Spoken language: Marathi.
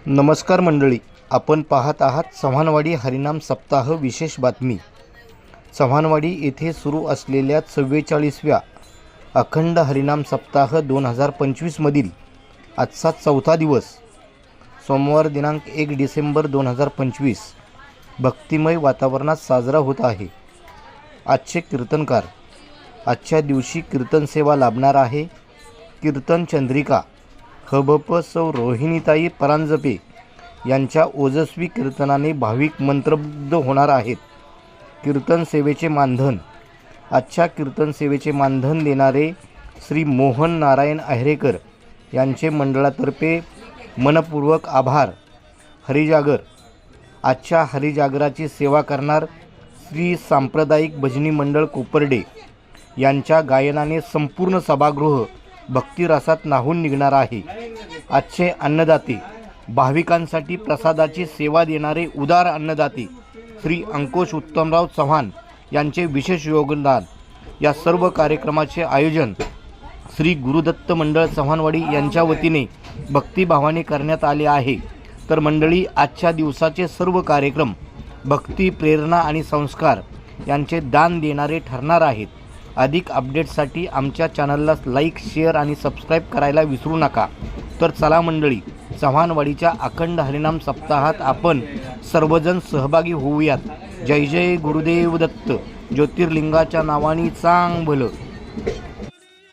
नमस्कार मंडळी, आपण पाहत आहात चव्हाणवाडी हरिनाम सप्ताह विशेष बातमी। चव्हाणवाडी येथे सुरू असलेल्या 44व्या अखंड हरिनाम सप्ताह 2025 मधील आजचा चौथा दिवस सोमवार दिनांक 1 डिसेंबर 2025 भक्तिमय वातावरणात साजरा होत आहे। आजचे कीर्तनकार, आजच्या दिवशी कीर्तन सेवा लाभणार आहे। कीर्तन चंद्रिका हबप सौ रोहिणीताई परांजपे यांच्या ओजस्वी कीर्तनाने भाविक मंत्रमुग्ध होणार आहेत। कीर्तन सेवेचे मानधन, आजच्या कीर्तन सेवेचे मानधन देणारे श्री मोहन नारायण आहेरेकर यांचे मंडळातर्फे मनपूर्वक आभार। हरिजागर, आजच्या हरिजागराची सेवा करणार श्री सांप्रदायिक भजनी मंडळ कोपर्डे यांच्या गायनाने संपूर्ण सभागृह भक्तिरसात न्हाऊन निघणार आहे। आजचे अन्नदाते, भाविकांसाठी प्रसादाची सेवा देणारे उदार अन्नदाते श्री अंकुश उत्तमराव चव्हाण यांचे विशेष योगदान। या सर्व कार्यक्रमाचे आयोजन श्री गुरुदत्त मंडळ चव्हाणवाडी यांच्या वतीने भक्तिभावाने करण्यात आले आहे। तर मंडळी, आजच्या दिवसाचे सर्व कार्यक्रम भक्ती, प्रेरणा आणि संस्कार यांचे दान देणारे ठरणार आहेत। अधिक अपडेट्ससाठी आमच्या चॅनलला लाईक, शेअर आणि सबस्क्राईब करायला विसरू नका। तर चला मंडळी, चव्हाणवाडीच्या अखंड हरिनाम सप्ताहात आपण सर्वजण सहभागी होऊयात। जय जय गुरुदेव दत्त। ज्योतिर्लिंगाच्या नावाने चांग भलं।